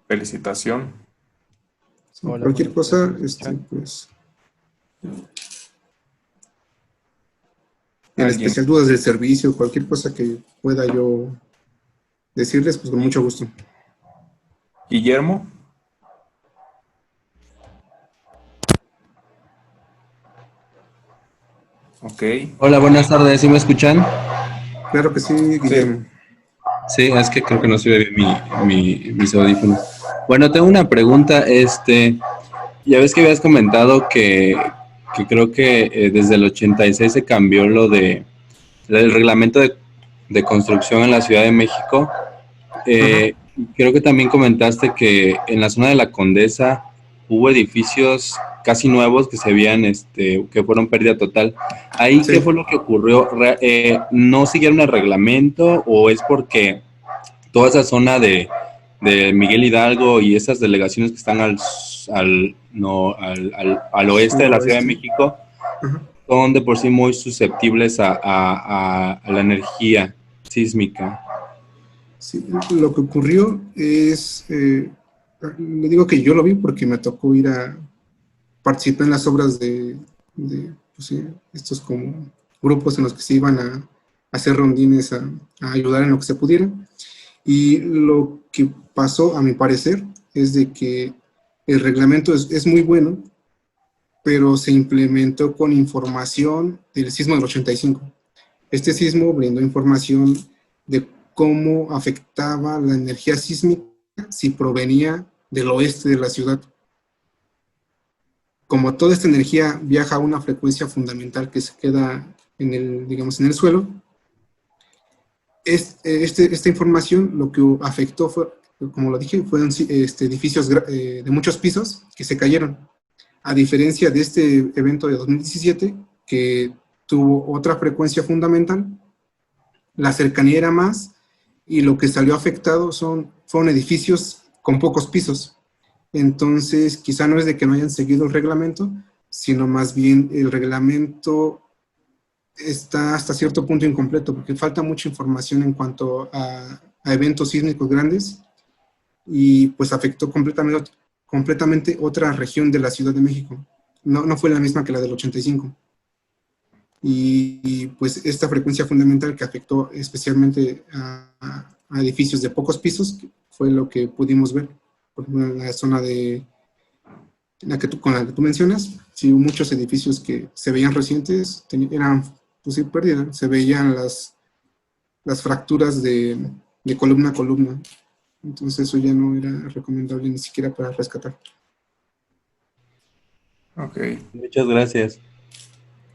felicitación? Sí, cualquier cosa, pues... En especial dudas del servicio, cualquier cosa que pueda yo decirles, pues con mucho gusto. Guillermo. Ok. Hola, buenas tardes, ¿sí me escuchan? Claro que sí, Guillermo. Sí, es que creo que no se ve bien mis audífonos. Bueno, tengo una pregunta, ya ves que habías comentado que creo que desde el 86 se cambió el reglamento de construcción en la Ciudad de México. Creo que también comentaste que en la zona de la Condesa hubo edificios casi nuevos que se veían, que fueron pérdida total. Ahí, ¿qué Sí. fue lo que ocurrió? ¿No siguieron el reglamento o es porque toda esa zona de Miguel Hidalgo y esas delegaciones que están al oeste de la Ciudad de Suroeste. México Ajá. son de por sí muy susceptibles a la energía sísmica? Sí, lo que ocurrió es, le digo que yo lo vi porque me tocó ir a participar en las obras pues sí, estos como grupos en los que se iban a hacer rondines, a ayudar en lo que se pudiera. Y lo que pasó, a mi parecer, es de que el reglamento es muy bueno, pero se implementó con información del sismo del 85. Este sismo brindó información de cómo afectaba la energía sísmica si provenía del oeste de la ciudad. Como toda esta energía viaja a una frecuencia fundamental que se queda en el, digamos, en el suelo, esta información lo que afectó fue, como lo dije, fueron edificios de muchos pisos que se cayeron. A diferencia de este evento de 2017, que tuvo otra frecuencia fundamental, la cercanía era más y lo que salió afectado fueron edificios con pocos pisos. Entonces, quizá no es de que no hayan seguido el reglamento, sino más bien el reglamento está hasta cierto punto incompleto, porque falta mucha información en cuanto a eventos sísmicos grandes y pues afectó completamente otra región de la Ciudad de México. No fue la misma que la del 85. Y pues esta frecuencia fundamental que afectó especialmente a edificios de pocos pisos fue lo que pudimos ver. Por ejemplo, en la zona con la que tú mencionas, sí, hubo muchos edificios que se veían recientes, eran, pues sí, pérdidas, se veían las fracturas de columna a columna. Entonces eso ya no era recomendable ni siquiera para rescatar. Ok. Muchas gracias.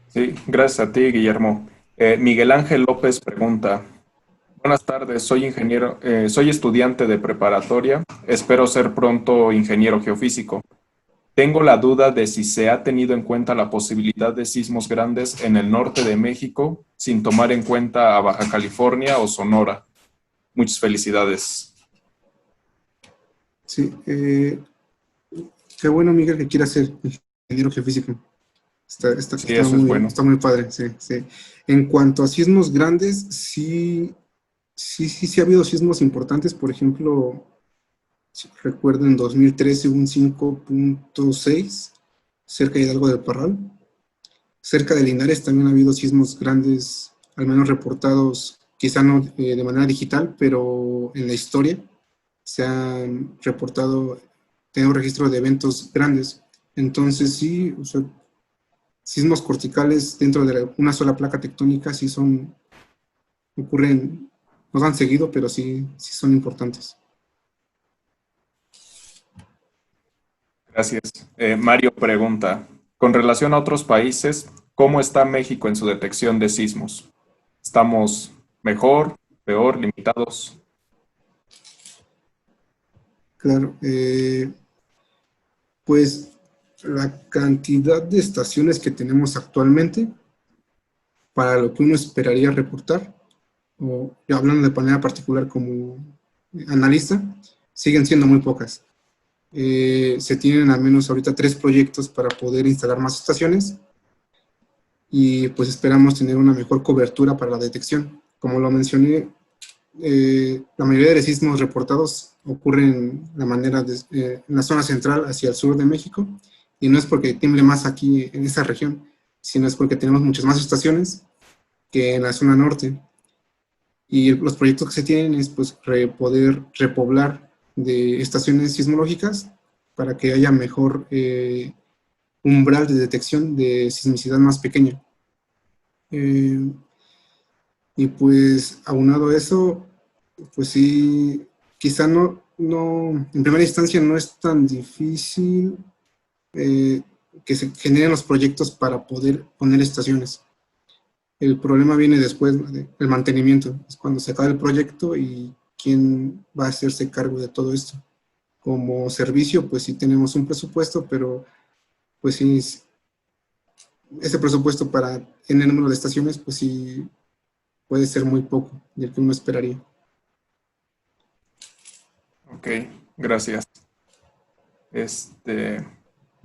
Sí, gracias a ti, Guillermo. Miguel Ángel López pregunta, buenas tardes, soy ingeniero, soy estudiante de preparatoria, espero ser pronto ingeniero geofísico. Tengo la duda de si se ha tenido en cuenta la posibilidad de sismos grandes en el norte de México, sin tomar en cuenta a Baja California o Sonora. Muchas felicidades. Sí, qué bueno, Miguel, que quiera ser ingeniero geofísico. Sí, eso es bueno. Está muy padre, sí, sí. En cuanto a sismos grandes, sí ha habido sismos importantes. Por ejemplo, si recuerdo en 2013 un 5.6 cerca de Hidalgo del Parral. Cerca de Linares también ha habido sismos grandes, al menos reportados, quizá no de manera digital, pero en la historia se han reportado, tengo registro de eventos grandes. Entonces sí, o sea, sismos corticales dentro de una sola placa tectónica sí ocurren, no tan seguido, pero sí son importantes. Gracias. Mario pregunta, con relación a otros países, ¿cómo está México en su detección de sismos? ¿Estamos mejor, peor, limitados? Claro, pues la cantidad de estaciones que tenemos actualmente para lo que uno esperaría reportar, o hablando de manera particular como analista, siguen siendo muy pocas. Se tienen al menos ahorita 3 proyectos para poder instalar más estaciones y pues esperamos tener una mejor cobertura para la detección. Como lo mencioné, la mayoría de sismos reportados ocurren en la zona central hacia el sur de México, y no es porque tiemble más aquí en esta región, sino es porque tenemos muchas más estaciones que en la zona norte. Y los proyectos que se tienen es pues poder repoblar de estaciones sismológicas para que haya mejor umbral de detección de sismicidad más pequeña. Y pues aunado a eso, pues sí, quizá en primera instancia no es tan difícil que se generen los proyectos para poder poner estaciones. El problema viene después, ¿no?, del mantenimiento. Es cuando se acaba el proyecto y quién va a hacerse cargo de todo esto. como servicio, pues sí tenemos un presupuesto, pero pues sí, ese presupuesto para en el número de estaciones, pues sí puede ser muy poco del que uno esperaría. Ok, gracias.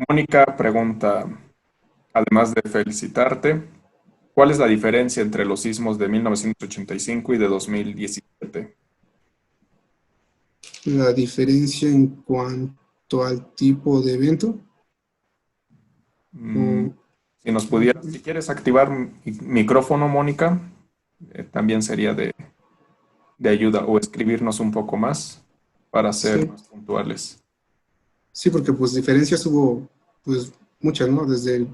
Mónica pregunta, además de felicitarte, ¿cuál es la diferencia entre los sismos de 1985 y de 2017? La diferencia en cuanto al tipo de evento, Mm, o, si nos pudieras, si quieres activar micrófono, Mónica, también sería de ayuda o escribirnos un poco más para ser sí, más puntuales. sí, porque pues diferencias hubo pues muchas, ¿no? Desde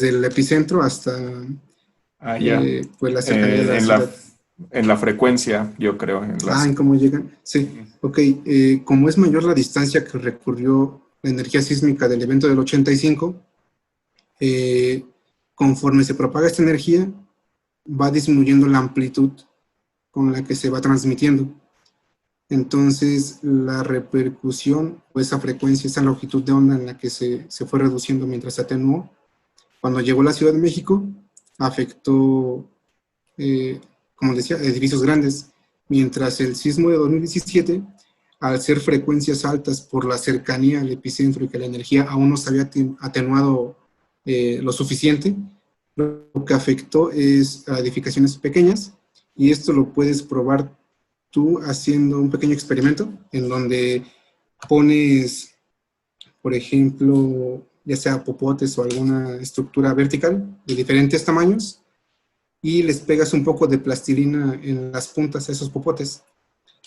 el epicentro hasta Ah, ya. pues la cercanía de la ciudad. En la frecuencia, yo creo, en Ah, las... ¿en cómo llegan? Sí, Ujú. ok. Como es mayor la distancia que recurrió la energía sísmica del evento del 85, eh, conforme se propaga esta energía, va disminuyendo la amplitud con la que se va transmitiendo. Entonces, la repercusión o esa frecuencia, esa longitud de onda en la que se fue reduciendo mientras se atenuó, cuando llegó a la Ciudad de México, afectó, eh, como decía, edificios grandes, mientras el sismo de 2017, al ser frecuencias altas por la cercanía al epicentro y que la energía aún no se había atenuado lo suficiente, lo que afectó es a edificaciones pequeñas, y esto lo puedes probar tú haciendo un pequeño experimento en donde pones, por ejemplo, ya sea popotes o alguna estructura vertical de diferentes tamaños, y les pegas un poco de plastilina en las puntas a esos popotes.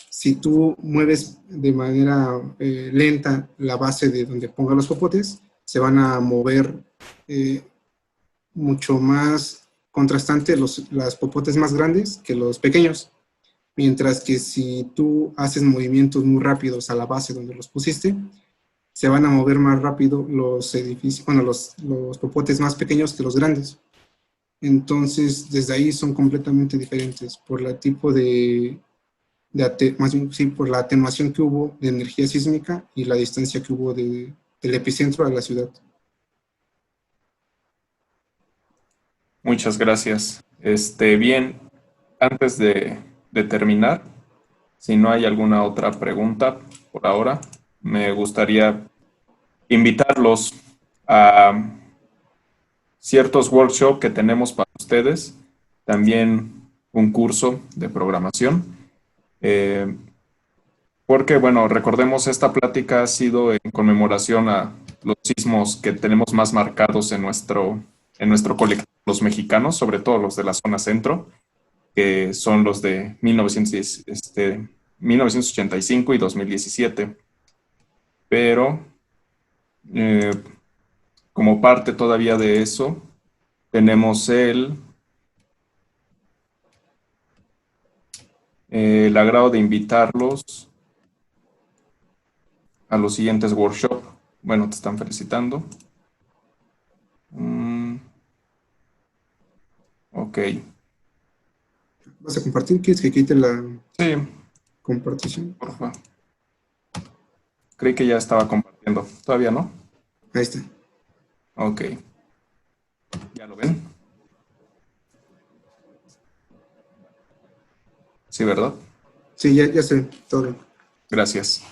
Si tú mueves de manera lenta la base de donde pongas los popotes, se van a mover eh, mucho más contrastante las popotes más grandes que los pequeños. Mientras que si tú haces movimientos muy rápidos a la base donde los pusiste, se van a mover más rápido los edificios, bueno, los popotes más pequeños que los grandes. Entonces, desde ahí son completamente diferentes por el tipo más bien, sí, por la atenuación que hubo de energía sísmica y la distancia que hubo del epicentro a la ciudad. Muchas gracias. Bien, antes de terminar, si no hay alguna otra pregunta por ahora, me gustaría invitarlos a ciertos workshops que tenemos para ustedes, también un curso de programación, eh, porque, bueno, recordemos, esta plática ha sido en conmemoración a los sismos que tenemos más marcados en nuestro colectivo, los mexicanos, sobre todo los de la zona centro, que son los de 1985 y 2017. Pero eh, como parte todavía de eso, tenemos el agrado de invitarlos a los siguientes workshops. Bueno, te están felicitando. Ok. ¿Vas a compartir? ¿Quieres que quite la Sí, compartición? por favor. Creí que ya estaba compartiendo. ¿Todavía no? Ahí está. Ok. ¿Ya lo ven? Sí, ¿verdad? Sí, ya sé, todo bien. Gracias.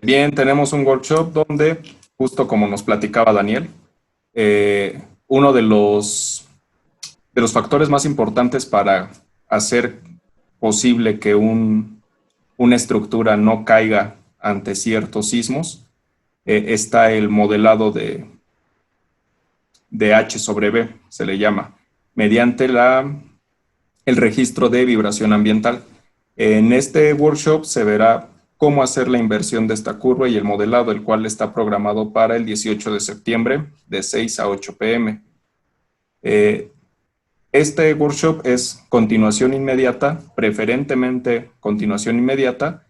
Bien, tenemos un workshop donde, justo como nos platicaba Daniel, uno de los factores más importantes para hacer posible que una estructura no caiga ante ciertos sismos está el modelado de H sobre B, se le llama, mediante el registro de vibración ambiental. En este workshop se verá cómo hacer la inversión de esta curva y el modelado, el cual está programado para el 18 de septiembre de 6 a 8 pm. Este workshop es continuación inmediata, preferentemente continuación inmediata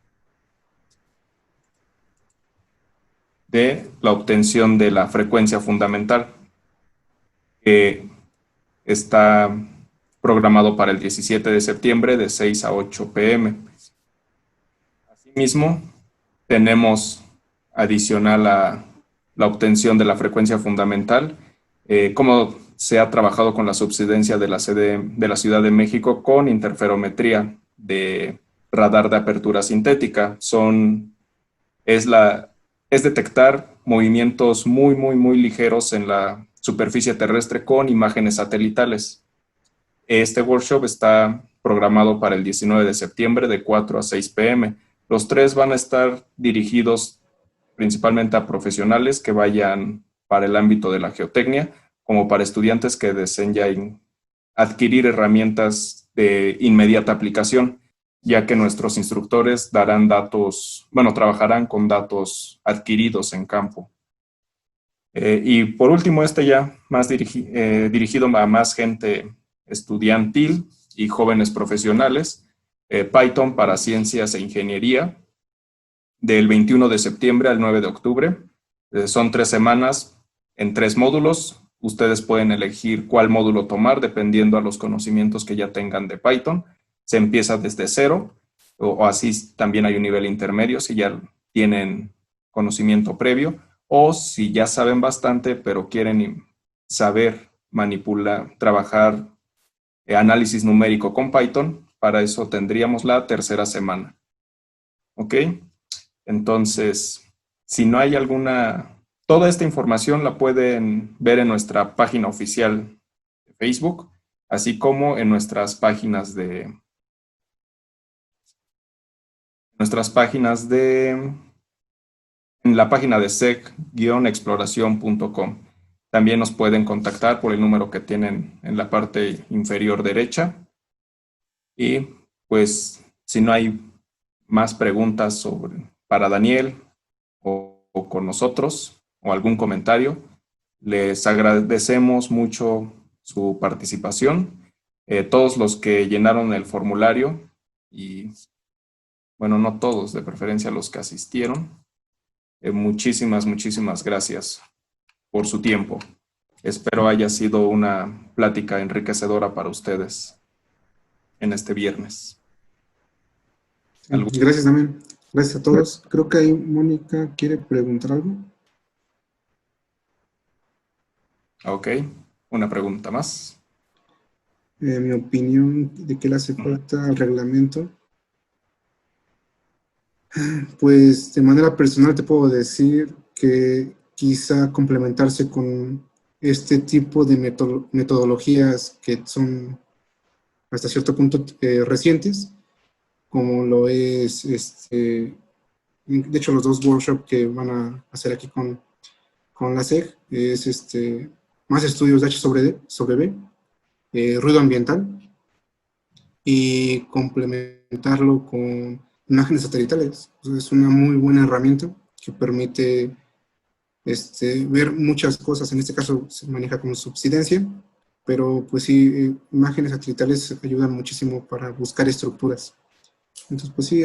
de la obtención de la frecuencia fundamental, que está programado para el 17 de septiembre de 6 a 8 pm. Asimismo, tenemos adicional a la obtención de la frecuencia fundamental, cómo se ha trabajado con la subsidencia de la sede de la Ciudad de México con interferometría de radar de apertura sintética. Es detectar movimientos muy ligeros en la superficie terrestre con imágenes satelitales. Este workshop está programado para el 19 de septiembre de 4 a 6 p.m. Los 3 van a estar dirigidos principalmente a profesionales que vayan para el ámbito de la geotecnia, como para estudiantes que deseen ya adquirir herramientas de inmediata aplicación, ya que nuestros instructores trabajarán con datos adquiridos en campo. Y por último, ya más dirigido a más gente estudiantil y jóvenes profesionales, Python para ciencias e ingeniería, del 21 de septiembre al 9 de octubre. Son 3 semanas en 3 módulos. Ustedes pueden elegir cuál módulo tomar dependiendo a los conocimientos que ya tengan de Python. Se empieza desde cero, o así también hay un nivel intermedio si ya tienen conocimiento previo, o si ya saben bastante pero quieren saber manipular, trabajar análisis numérico con Python. Para eso tendríamos la 3ª semana. ¿Ok? Entonces, si no hay toda esta información la pueden ver en nuestra página oficial de Facebook, así como en nuestras páginas en la página de sec-exploración.com. También nos pueden contactar por el número que tienen en la parte inferior derecha. Y pues, si no hay más preguntas para Daniel o con nosotros o algún comentario, les agradecemos mucho su participación. Todos los que llenaron el formulario y, bueno, no todos, de preferencia los que asistieron, muchísimas gracias por su tiempo. Espero haya sido una plática enriquecedora para ustedes en este viernes. Gracias también. Gracias a todos. Creo que ahí Mónica quiere preguntar algo. Ok, una pregunta más. Mi opinión de qué le hace falta al reglamento. Pues de manera personal te puedo decir que quizá complementarse con este tipo de metodologías que son hasta cierto punto recientes, como lo es, de hecho los 2 workshops que van a hacer aquí con la SEG, es más estudios de H sobre B, ruido ambiental, y complementarlo con imágenes satelitales. Es una muy buena herramienta que permite ver muchas cosas. En este caso se maneja como subsidencia, pero pues sí, imágenes satelitales ayudan muchísimo para buscar estructuras. Entonces pues sí,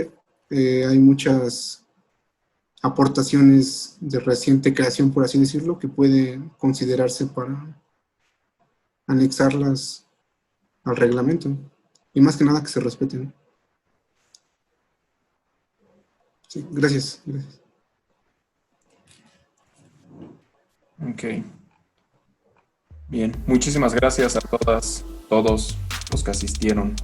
hay muchas aportaciones de reciente creación, por así decirlo, que pueden considerarse para anexarlas al reglamento. Y más que nada que se respeten. Sí, gracias. Ok. Bien, muchísimas gracias a todos los que asistieron.